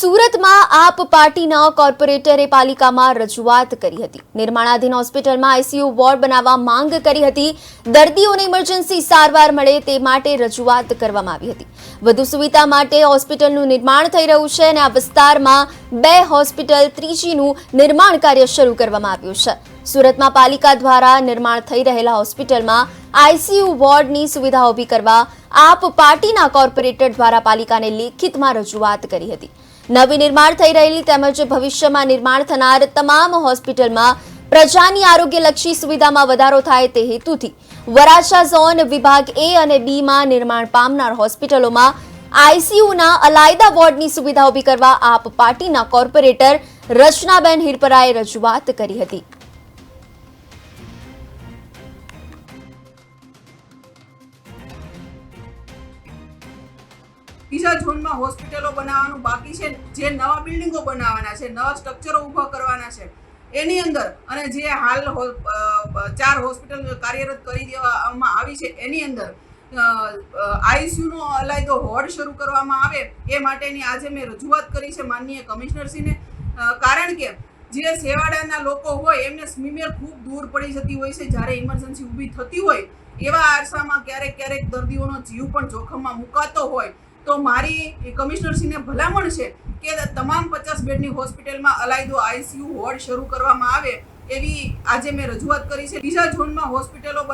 સુરતમાં આપ પાર્ટીના કોર્પોરેટરે પાલિકામાં રજૂઆત કરી હતી। નિર્માણાધીન હોસ્પિટલમાં આઈસીયુ વોર્ડ બનાવવા માંગ કરી હતી। દર્દીઓને ઇમરજન્સી સારવાર મળે તે માટે રજૂઆત કરવામાં આવી હતી। વધુ સુવિધા માટે હોસ્પિટલનું નિર્માણ થઈ રહ્યું છે અને આ વિસ્તારમાં 2 હોસ્પિટલ ત્રીજીનું નિર્માણ કાર્ય શરૂ કરવામાં આવ્યું છે। સુરતમાં પાલિકા દ્વારા નિર્માણ થઈ રહેલા હોસ્પિટલમાં આઈસીયુ વોર્ડની સુવિધા ઊભી કરવા આપ પાર્ટીના કોર્પોરેટર દ્વારા પાલિકાને લેખિતમાં રજૂઆત કરી હતી। નવી નિર્માણ થઈ રહેલી તેમજ ભવિષ્યમાં નિર્માણ થનાર તમામ હોસ્પિટલમાં પ્રજાની આરોગ્યલક્ષી સુવિધામાં વધારો થાય તે હેતુથી વરાછા ઝોન વિભાગ A અને B માં નિર્માણ પામનાર હોસ્પિટલોમાં આઈસીયુના અલાયદા વોર્ડની સુવિધા ઊભી કરવા આપ પાર્ટીના કોર્પોરેટર રચનાબેન હિરપરાએ રજૂઆત કરી હતી। બીજા ઝોનમાં હોસ્પિટલો બનાવવાનું બાકી છે, જે નવા બિલ્ડિંગો બનાવવાના છે, નવા સ્ટ્રક્ચરો ઊભા કરવાના છે એની અંદર, અને જે હાલ 4 હોસ્પિટલ કાર્યરત કરી દેવામાં આવી છે એની અંદર આઈસીયુનો અલાયદો વોર્ડ શરૂ કરવામાં આવે એ માટેની આજે મેં રજૂઆત કરી છે માનનીય કમિશનરશ્રીને। કારણ કે જે સેવાડાના લોકો હોય એમને સ્મીમેર ખૂબ દૂર પડી જતી હોય છે। જ્યારે ઇમરજન્સી ઊભી થતી હોય એવા આરસામાં ક્યારેક દર્દીઓનો જીવ પણ જોખમમાં મુકાતો હોય તો મારી કમિશનરશ્રીને ભલામણ છે કે તમામ 50 બેડની હોસ્પિટલમાં અલાયદો આઈસીયુ વોર્ડ શરૂ કરવામાં આવે એવી આજે મેં રજૂઆત કરી છે। બીજા ઝોનમાં હોસ્પિટલો